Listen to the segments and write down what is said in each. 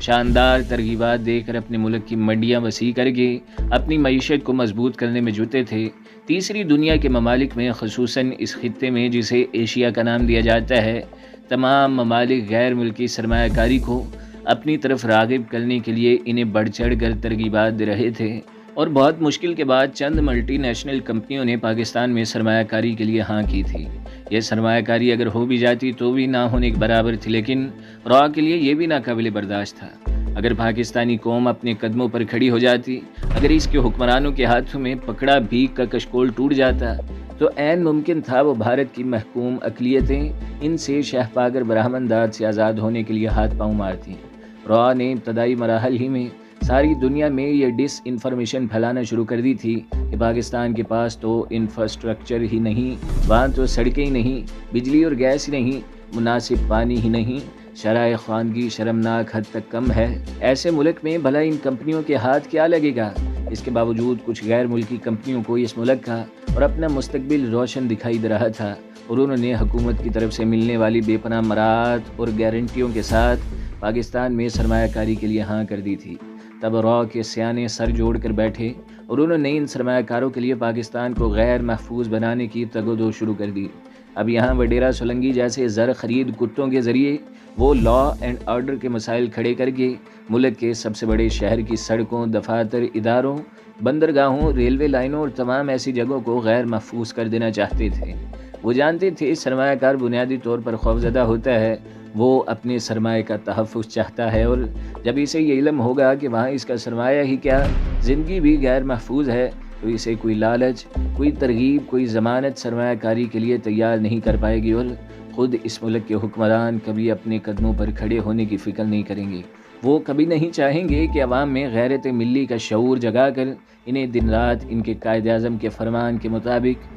شاندار ترغیبات دے کر اپنے ملک کی منڈیاں وسیع کر کے اپنی معیشت کو مضبوط کرنے میں جٹے تھے۔ تیسری دنیا کے ممالک میں، خصوصاً اس خطے میں جسے ایشیا کا نام دیا جاتا ہے، تمام ممالک غیر ملکی سرمایہ کاری کو اپنی طرف راغب کرنے کے لیے انہیں بڑھ چڑھ کر ترغیبات دے رہے تھے، اور بہت مشکل کے بعد چند ملٹی نیشنل کمپنیوں نے پاکستان میں سرمایہ کاری کے لیے ہاں کی تھی۔ یہ سرمایہ کاری اگر ہو بھی جاتی تو بھی نہ ہونے کے برابر تھی، لیکن را کے لیے یہ بھی ناقابل برداشت تھا۔ اگر پاکستانی قوم اپنے قدموں پر کھڑی ہو جاتی، اگر اس کے حکمرانوں کے ہاتھوں میں پکڑا بھیک کا کشکول ٹوٹ جاتا، تو عین ممکن تھا وہ بھارت کی محکوم اقلیتیں ان سے شہ پا کر برہمن داد سے آزاد ہونے کے لیے ہاتھ پاؤں مارتی۔ را نے ابتدائی مراحل ہی میں ساری دنیا میں یہ ڈس انفارمیشن پھیلانا شروع کر دی تھی کہ پاکستان کے پاس تو انفراسٹرکچر ہی نہیں، وہاں تو سڑکیں ہی نہیں، بجلی اور گیس ہی نہیں، مناسب پانی ہی نہیں، شرائع خواندگی شرمناک حد تک کم ہے۔ ایسے ملک میں بھلا ان کمپنیوں کے ہاتھ کیا لگے گا؟ اس کے باوجود کچھ غیر ملکی کمپنیوں کو اس ملک کا اور اپنا مستقبل روشن دکھائی دے رہا تھا، اور انہوں نے حکومت کی طرف سے ملنے والی بے پناہ مراعات اور گارنٹیوں کے ساتھ پاکستان میں سرمایہ کاری کے لیے ہاں کر دی تھی۔ تب را کے سیانے سر جوڑ کر بیٹھے اور انہوں نے ان سرمایہ کاروں کے لیے پاکستان کو غیر محفوظ بنانے کی تگ و دو شروع کر دی۔ اب یہاں وڈیرا سولنگی جیسے زر خرید کتوں کے ذریعے وہ لا اینڈ آرڈر کے مسائل کھڑے کر کے ملک کے سب سے بڑے شہر کی سڑکوں، دفاتر، اداروں، بندرگاہوں، ریلوے لائنوں اور تمام ایسی جگہوں کو غیر محفوظ کر دینا چاہتے تھے۔ وہ جانتے تھے سرمایہ کار بنیادی طور پر خوفزدہ ہوتا ہے، وہ اپنے سرمایہ کا تحفظ چاہتا ہے، اور جب اسے یہ علم ہوگا کہ وہاں اس کا سرمایہ ہی کیا زندگی بھی غیر محفوظ ہے، تو اسے کوئی لالچ، کوئی ترغیب، کوئی ضمانت سرمایہ کاری کے لیے تیار نہیں کر پائے گی، اور خود اس ملک کے حکمران کبھی اپنے قدموں پر کھڑے ہونے کی فکر نہیں کریں گے۔ وہ کبھی نہیں چاہیں گے کہ عوام میں غیرت ملی کا شعور جگا کر انہیں دن رات ان کے قائد اعظم کے فرمان کے مطابق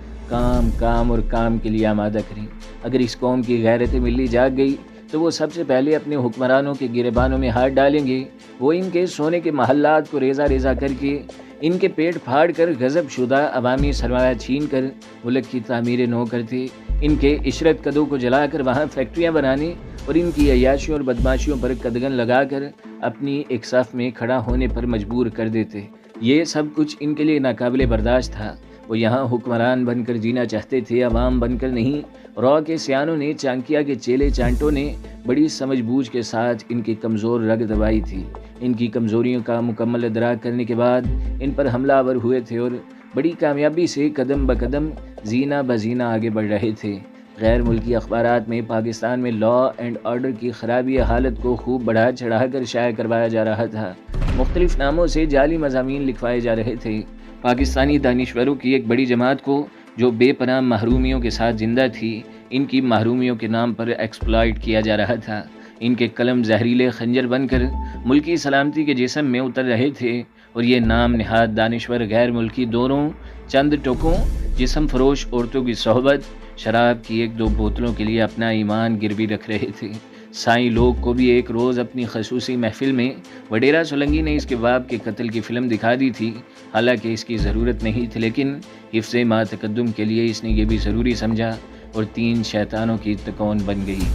کام اور کام کے لیے آمادہ کریں۔ اگر اس قوم کی غیرت ملی جاگ گئی تو وہ سب سے پہلے اپنے حکمرانوں کے گریبانوں میں ہاتھ ڈالیں گے۔ وہ ان کے سونے کے محلات کو ریزہ ریزہ کر کے، ان کے پیٹ پھاڑ کر، غضب شدہ عوامی سرمایہ چھین کر ملک کی تعمیر نو کرتے، ان کے عشرت قدوں کو جلا کر وہاں فیکٹریاں بنانے اور ان کی عیاشیوں اور بدماشیوں پر قدغن لگا کر اپنی ایک صف میں کھڑا ہونے پر مجبور کر دیتے۔ یہ سب کچھ ان کے لیے ناقابل برداشت تھا۔ وہ یہاں حکمران بن کر جینا چاہتے تھے، عوام بن کر نہیں۔ را کے سیانوں نے، چانکیا کے چیلے چانٹوں نے بڑی سمجھ بوجھ کے ساتھ ان کی کمزور رگ دبائی تھی۔ ان کی کمزوریوں کا مکمل ادراک کرنے کے بعد ان پر حملہ آور ہوئے تھے اور بڑی کامیابی سے قدم بقدم زینہ بزینہ آگے بڑھ رہے تھے۔ غیر ملکی اخبارات میں پاکستان میں لا اینڈ آرڈر کی خرابی حالت کو خوب بڑھا چڑھا کر شائع کروایا جا رہا تھا۔ مختلف ناموں سے جعلی مضامین لکھوائے جا رہے تھے۔ پاکستانی دانشوروں کی ایک بڑی جماعت کو، جو بے پناہ محرومیوں کے ساتھ زندہ تھی، ان کی محرومیوں کے نام پر ایکسپلائٹ کیا جا رہا تھا۔ ان کے قلم زہریلے خنجر بن کر ملکی سلامتی کے جسم میں اتر رہے تھے، اور یہ نام نہاد دانشور غیر ملکی دوروں، چند ٹوکوں، جسم فروش عورتوں کی صحبت، شراب کی ایک دو بوتلوں کے لیے اپنا ایمان گروی رکھ رہے تھے۔ سائیں لوگ کو بھی ایک روز اپنی خصوصی محفل میں وڈیرا سولنگی نے اس کے باپ کے قتل کی فلم دکھا دی تھی۔ حالانکہ اس کی ضرورت نہیں تھی، لیکن حفظ ما تقدم کے لیے اس نے یہ بھی ضروری سمجھا، اور 3 شیطانوں کی تکون بن گئی۔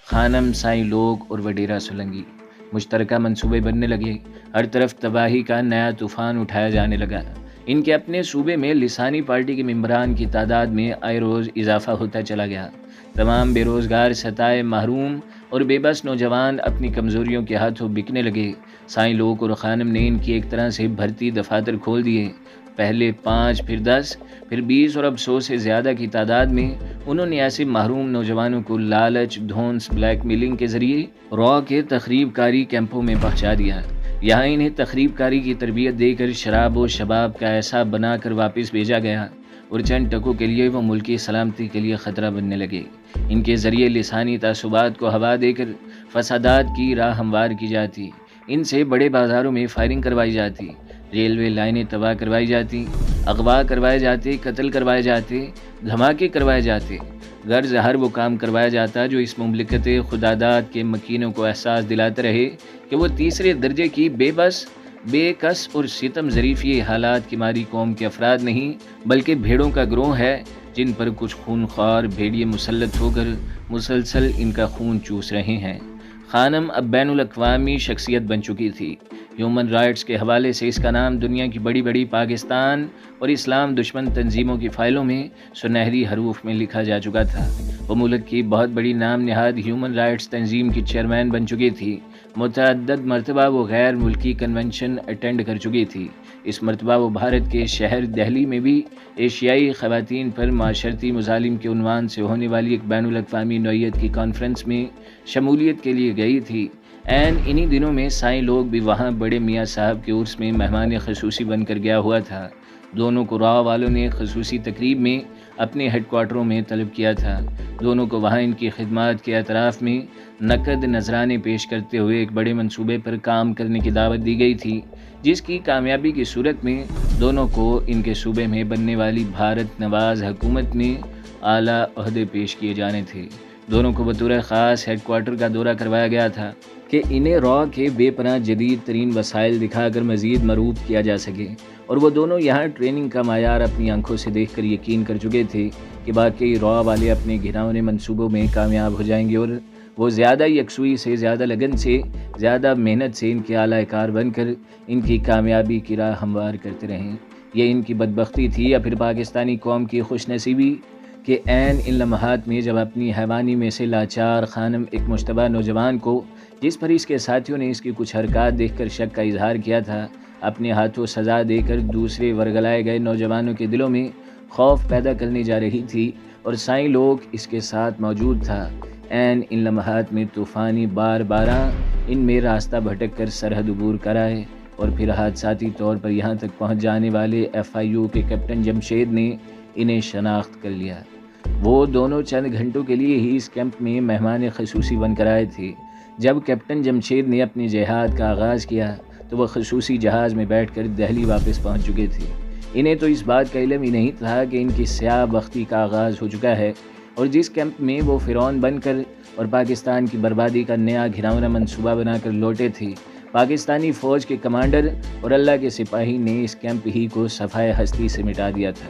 خانم، سائیں لوگ اور وڈیرا سولنگی مشترکہ منصوبے بننے لگے۔ ہر طرف تباہی کا نیا طوفان اٹھایا جانے لگا۔ ان کے اپنے صوبے میں لسانی پارٹی کے ممبران کی تعداد میں آئے روز اضافہ ہوتا چلا گیا۔ تمام بے روزگار، ستائے، محروم اور بے بس نوجوان اپنی کمزوریوں کے ہاتھوں بکنے لگے۔ سائیں لوگ اور خانم نے ان کی ایک طرح سے بھرتی دفاتر کھول دیے۔ پہلے 5، پھر 10، پھر 20 اور اب 100 سے زیادہ کی تعداد میں انہوں نے ایسے محروم نوجوانوں کو لالچ، دھونس، بلیک میلنگ کے ذریعے را کے تخریب کاری کیمپوں میں پہنچا دیا۔ یہاں انہیں تخریب کاری کی تربیت دے کر شراب و شباب کا ایسا بنا کر واپس بھیجا گیا، اور چند ٹکوں کے لیے وہ ملکی سلامتی کے لیے خطرہ بننے لگے۔ ان کے ذریعے لسانی تعصبات کو ہوا دے کر فسادات کی راہ ہموار کی جاتی۔ ان سے بڑے بازاروں میں فائرنگ کروائی جاتی، ریلوے لائنیں تباہ کروائی جاتی، اغوا کروائے جاتے، قتل کروائے جاتے، دھماکے کروائے جاتے۔ غرض ہر وہ کام کروایا جاتا جو اس مملکت خداداد کے مکینوں کو احساس دلاتے رہے کہ وہ تیسرے درجے کی بے بس، بے کس اور ستم ظریفی حالات کی ماری قوم کے افراد نہیں، بلکہ بھیڑوں کا گروہ ہے، جن پر کچھ خونخوار بھیڑیے مسلط ہو کر مسلسل ان کا خون چوس رہے ہیں۔ خانم اب بین الاقوامی شخصیت بن چکی تھی۔ ہیومن رائٹس کے حوالے سے اس کا نام دنیا کی بڑی بڑی پاکستان اور اسلام دشمن تنظیموں کی فائلوں میں سنہری حروف میں لکھا جا چکا تھا۔ وہ ملک کی بہت بڑی نام نہاد ہیومن رائٹس تنظیم کی چیئرمین بن چکی تھی۔ متعدد مرتبہ وہ غیر ملکی کنونشن اٹینڈ کر چکی تھی۔ اس مرتبہ وہ بھارت کے شہر دہلی میں بھی ایشیائی خواتین پر معاشرتی مظالم کے عنوان سے ہونے والی ایک بین الاقوامی نوعیت کی کانفرنس میں شمولیت کے لیے گئی تھی۔ انہی دنوں میں سائیں لوگ بھی وہاں بڑے میاں صاحب کے عرس میں مہمان خصوصی بن کر گیا ہوا تھا۔ دونوں کو راؤ والوں نے خصوصی تقریب میں اپنے ہیڈ کوارٹروں میں طلب کیا تھا۔ دونوں کو وہاں ان کی خدمات کے اعتراف میں نقد نذرانے پیش کرتے ہوئے ایک بڑے منصوبے پر کام کرنے کی دعوت دی گئی تھی، جس کی کامیابی کی صورت میں دونوں کو ان کے صوبے میں بننے والی بھارت نواز حکومت میں اعلیٰ عہدے پیش کیے جانے تھے۔ دونوں کو بطور خاص ہیڈ کوارٹر کا دورہ کروایا گیا تھا کہ انہیں را کے بے پناہ جدید ترین وسائل دکھا کر مزید مرعوب کیا جا سکے، اور وہ دونوں یہاں ٹریننگ کا معیار اپنی آنکھوں سے دیکھ کر یقین کر چکے تھے کہ باقی را والے اپنے گھناؤنے منصوبوں میں کامیاب ہو جائیں گے، اور وہ زیادہ یکسوئی سے، زیادہ لگن سے، زیادہ محنت سے ان کے اعلیٰ کار بن کر ان کی کامیابی کی راہ ہموار کرتے رہیں۔ یہ ان کی بدبختی تھی یا پھر پاکستانی قوم کی خوش نصیبی کہ ان لمحات میں جب اپنی حیوانی میں سے لاچار خانم ایک مشتبہ نوجوان کو، جس پر اس کے ساتھیوں نے اس کی کچھ حرکات دیکھ کر شک کا اظہار کیا تھا، اپنے ہاتھوں سزا دے کر دوسرے ورگلائے گئے نوجوانوں کے دلوں میں خوف پیدا کرنے جا رہی تھی، اور سائیں لوگ اس کے ساتھ موجود تھا۔ ان لمحات میں طوفانی بارہ ان میں راستہ بھٹک کر سرحد عبور کرائے، اور پھر حادثاتی طور پر یہاں تک پہنچ جانے والے FIU کے کیپٹن جمشید نے انہیں شناخت کر لیا۔ وہ دونوں چند گھنٹوں کے لیے ہی اس کیمپ میں مہمان خصوصی بن کر آئے تھے۔ جب کیپٹن جمشید نے اپنی جہاد کا آغاز کیا تو وہ خصوصی جہاز میں بیٹھ کر دہلی واپس پہنچ چکے تھے۔ انہیں تو اس بات کا علم ہی نہیں تھا کہ ان کی سیاہ بختی کا آغاز ہو چکا ہے، اور جس کیمپ میں وہ فرعون بن کر اور پاکستان کی بربادی کا نیا گھناؤنا منصوبہ بنا کر لوٹے تھے، پاکستانی فوج کے کمانڈر اور اللہ کے سپاہی نے اس کیمپ ہی کو صفائے ہستی سے مٹا دیا تھا۔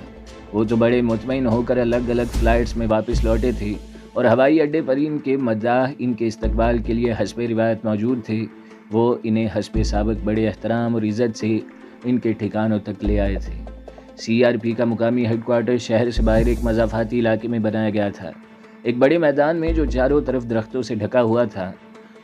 وہ تو بڑے مطمئن ہو کر الگ الگ فلائٹس میں واپس لوٹے تھے، اور ہوائی اڈے پر ان کے مداح ان کے استقبال کے لیے حسب روایت موجود تھے۔ وہ انہیں حسب سابق بڑے احترام اور عزت سے ان کے ٹھکانوں تک لے آئے تھے۔ CRP کا مقامی ہیڈ کوارٹر شہر سے باہر ایک مضافاتی علاقے میں بنایا گیا تھا، ایک بڑے میدان میں جو چاروں طرف درختوں سے ڈھکا ہوا تھا۔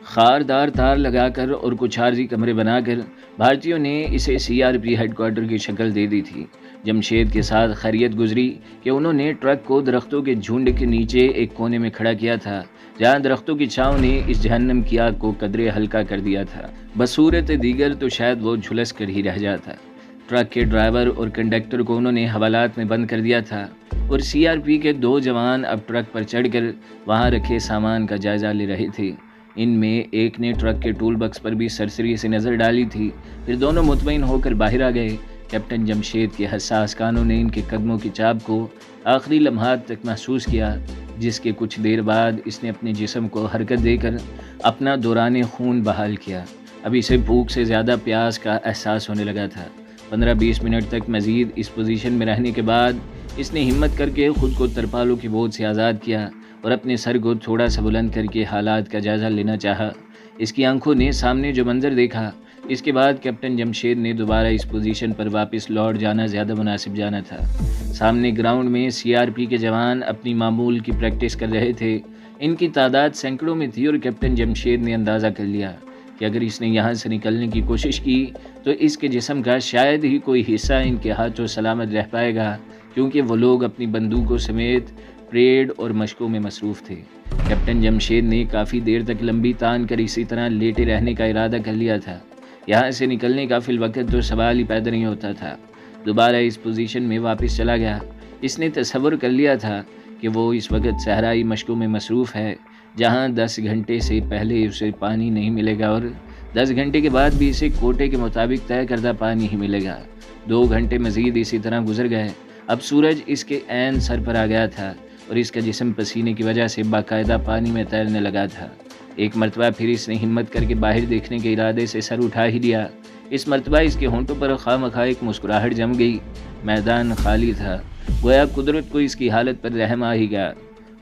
خاردار تار لگا کر اور کچھ عارضی کمرے بنا کر بھارتیوں نے اسے CRP ہیڈ کوارٹر کی شکل دے دی تھی۔ جمشید کے ساتھ خیریت گزری کہ انہوں نے ٹرک کو درختوں کے جھنڈ کے نیچے ایک کونے میں کھڑا کیا تھا، جہاں درختوں کی چھاؤں نے اس جہنم کی آگ کو قدرے ہلکا کر دیا تھا۔ بصورت دیگر تو شاید وہ جھلس کر ہی رہ جاتا۔ ٹرک کے ڈرائیور اور کنڈکٹر کو انہوں نے حوالات میں بند کر دیا تھا، اور CRP کے 2 جوان اب ٹرک پر چڑھ کر وہاں رکھے سامان کا جائزہ لے رہے تھے۔ ان میں ایک نے ٹرک کے ٹول باکس پر بھی سرسری سے نظر ڈالی تھی۔ پھر دونوں مطمئن ہو کر باہر آ گئے۔ کیپٹن جمشید کے حساس کانوں نے ان کے قدموں کی چاپ کو آخری لمحات تک محسوس کیا، جس کے کچھ دیر بعد اس نے اپنے جسم کو حرکت دے کر اپنا دوران خون بحال کیا۔ اب اسے بھوک سے زیادہ پیاس کا احساس ہونے لگا تھا۔ 15-20 منٹ تک مزید اس پوزیشن میں رہنے کے بعد اس نے ہمت کر کے خود کو ترپالوں کی بوجھ سے آزاد کیا اور اپنے سر کو تھوڑا سا بلند کر کے حالات کا جائزہ لینا چاہا۔ اس کی آنکھوں نے سامنے جو منظر دیکھا، اس کے بعد کیپٹن جمشید نے دوبارہ اس پوزیشن پر واپس لوٹ جانا زیادہ مناسب جانا تھا۔ سامنے گراؤنڈ میں CRP کے جوان اپنی معمول کی پریکٹس کر رہے تھے۔ ان کی تعداد سینکڑوں میں تھی، اور کیپٹن جمشید نے اندازہ کر لیا کہ اگر اس نے یہاں سے نکلنے کی کوشش کی تو اس کے جسم کا شاید ہی کوئی حصہ ان کے ہاتھوں سلامت رہ پائے گا، کیونکہ وہ لوگ اپنی بندوقوں سمیت پریڈ اور مشقوں میں مصروف تھے۔ کیپٹن جمشید نے کافی دیر تک لمبی تان کر اسی طرح لیٹے رہنے کا ارادہ کر لیا تھا۔ یہاں سے نکلنے کا فی الوقت تو سوال ہی پیدا نہیں ہوتا تھا۔ دوبارہ اس پوزیشن میں واپس چلا گیا۔ اس نے تصور کر لیا تھا کہ وہ اس وقت صحرائی مشقوں میں مصروف ہے، جہاں 10 گھنٹے سے پہلے اسے پانی نہیں ملے گا، اور 10 گھنٹے کے بعد بھی اسے کوٹے کے مطابق طے کردہ پانی ہی ملے گا۔ 2 گھنٹے مزید اسی طرح گزر گئے۔ اب سورج اس کے عین سر پر آ گیا تھا، اور اس کا جسم پسینے کی وجہ سے باقاعدہ پانی میں تیرنے لگا تھا۔ ایک مرتبہ پھر اس نے ہمت کر کے باہر دیکھنے کے ارادے سے سر اٹھا ہی لیا۔ اس مرتبہ اس کے ہونٹوں پر خواہ مخواہ ایک مسکراہٹ جم گئی۔ میدان خالی تھا، گویا قدرت کو اس کی حالت پر رحم آ ہی گیا۔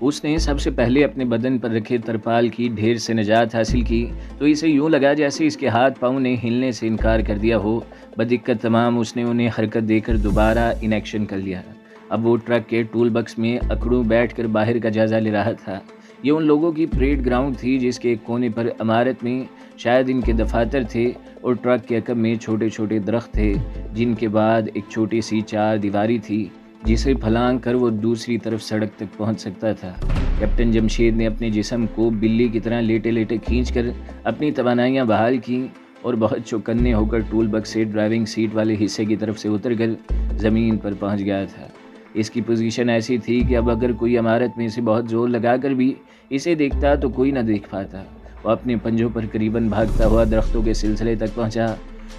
اس نے سب سے پہلے اپنے بدن پر رکھے ترپال کی ڈھیر سے نجات حاصل کی تو اسے یوں لگا جیسے اس کے ہاتھ پاؤں نے ہلنے سے انکار کر دیا ہو۔ بدقت تمام اس نے انہیں حرکت دے کر دوبارہ ان ایکشن کر لیا۔ اب وہ ٹرک کے ٹول بکس میں اکڑوں بیٹھ کر باہر کا جائزہ لے رہا تھا۔ یہ ان لوگوں کی پریڈ گراؤنڈ تھی جس کے ایک کونے پر عمارت میں شاید ان کے دفاتر تھے، اور ٹرک کے عقب میں چھوٹے چھوٹے درخت تھے جن کے بعد ایک چھوٹی سی چار دیواری تھی جسے پھلانگ کر وہ دوسری طرف سڑک تک پہنچ سکتا تھا۔ کیپٹن جمشید نے اپنے جسم کو بلی کی طرح لیٹے لیٹے کھینچ کر اپنی توانائیاں بحال کیں اور بہت چوکنے ہو کر ٹول بکس سے ڈرائیونگ سیٹ والے حصے کی طرف سے اتر کر زمین پر پہنچ گیا تھا۔ اس کی پوزیشن ایسی تھی کہ اب اگر کوئی عمارت میں سے بہت زور لگا کر بھی اسے دیکھتا تو کوئی نہ دیکھ پاتا۔ وہ اپنے پنجوں پر قریباً بھاگتا ہوا درختوں کے سلسلے تک پہنچا۔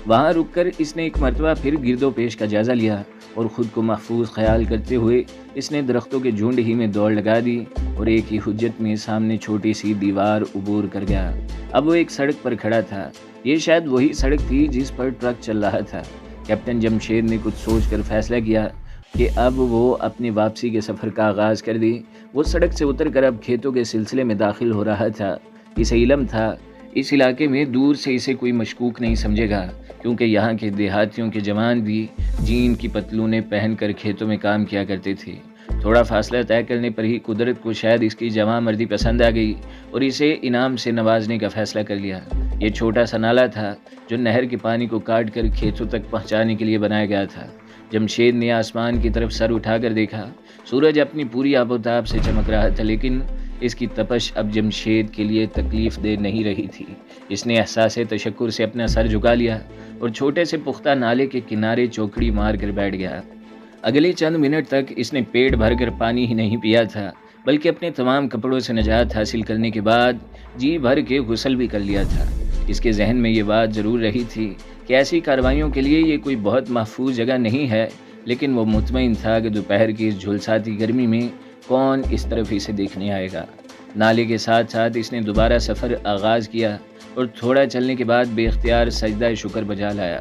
وہاں رک کر اس نے ایک مرتبہ پھر گرد و پیش کا جائزہ لیا اور خود کو محفوظ خیال کرتے ہوئے اس نے درختوں کے جھنڈ ہی میں دوڑ لگا دی اور ایک ہی حجت میں سامنے چھوٹی سی دیوار عبور کر گیا۔ اب وہ ایک سڑک پر کھڑا تھا۔ یہ شاید وہی سڑک تھی جس پر ٹرک چل رہا تھا۔ کیپٹن جمشید نے کچھ سوچ کر فیصلہ کیا کہ اب وہ اپنے واپسی کے سفر کا آغاز کر دی۔ وہ سڑک سے اتر کر اب کھیتوں کے سلسلے میں داخل ہو رہا تھا۔ اسے علم تھا اس علاقے میں دور سے اسے کوئی مشکوک نہیں سمجھے گا، کیونکہ یہاں کے دیہاتیوں کے جوان بھی جین کی پتلونیں پہن کر کھیتوں میں کام کیا کرتے تھے۔ تھوڑا فاصلہ طے کرنے پر ہی قدرت کو شاید اس کی جوان مردی پسند آ گئی اور اسے انعام سے نوازنے کا فیصلہ کر لیا۔ یہ چھوٹا سا نالا تھا جو نہر کے پانی کو کاٹ کر کھیتوں تک پہنچانے کے لیے بنایا گیا تھا۔ جمشید نے آسمان کی طرف سر اٹھا کر دیکھا۔ سورج اپنی پوری آب و تاب سے چمک رہا تھا، لیکن اس کی تپش اب جمشید کے لیے تکلیف دہ نہیں رہی تھی۔ اس نے احساس تشکر سے اپنا سر جھکا لیا اور چھوٹے سے پختہ نالے کے کنارے چوکڑی مار کر بیٹھ گیا۔ اگلے چند منٹ تک اس نے پیٹ بھر کر پانی ہی نہیں پیا تھا، بلکہ اپنے تمام کپڑوں سے نجات حاصل کرنے کے بعد جی بھر کے غسل بھی کر لیا تھا۔ اس کے ذہن میں یہ بات ضرور رہی تھی کہ ایسی کارروائیوں کے لیے یہ کوئی بہت محفوظ جگہ نہیں ہے، لیکن وہ مطمئن تھا کہ دوپہر کی اس جھلساتی گرمی میں کون اس طرف اسے دیکھنے آئے گا۔ نالے کے ساتھ ساتھ اس نے دوبارہ سفر آغاز کیا اور تھوڑا چلنے کے بعد بے اختیار سجدہ شکر بجا لایا۔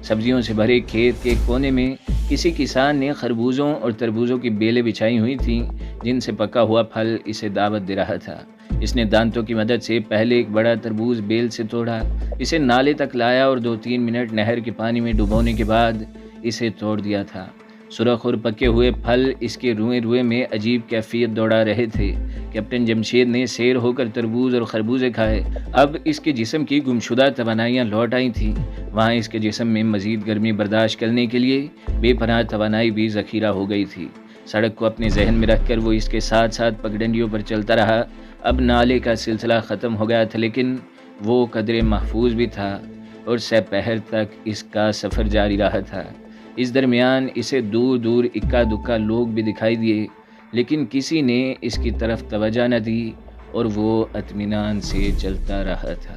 سبزیوں سے بھرے کھیت کے کونے میں کسی کسان نے خربوزوں اور تربوزوں کی بیلیں بچھائی ہوئی تھیں جن سے پکا ہوا پھل اسے دعوت دے رہا تھا۔ اس نے دانتوں کی مدد سے پہلے ایک بڑا تربوز بیل سے توڑا، اسے نالے تک لایا اور 2-3 منٹ نہر کے پانی میں ڈبونے کے بعد اسے توڑ دیا تھا۔ سرخ اور پکے ہوئے پھل اس کے روئے روئے میں عجیب کیفیت دوڑا رہے تھے۔ کیپٹن جمشید نے سیر ہو کر تربوز اور خربوزے کھائے۔ اب اس کے جسم کی گمشدہ توانائیاں لوٹ آئی تھیں۔ وہاں اس کے جسم میں مزید گرمی برداشت کرنے کے لیے بے پناہ توانائی بھی ذخیرہ ہو گئی تھی۔ سڑک کو اپنے ذہن میں رکھ کر وہ اس کے ساتھ ساتھ پگڈنڈیوں پر چلتا رہا۔ اب نالے کا سلسلہ ختم ہو گیا تھا، لیکن وہ قدرے محفوظ بھی تھا اور سہ پہر تک اس کا سفر جاری رہا تھا۔ اس درمیان اسے دور دور اکا دکا لوگ بھی دکھائی دیے، لیکن کسی نے اس کی طرف توجہ نہ دی اور وہ اطمینان سے چلتا رہا تھا۔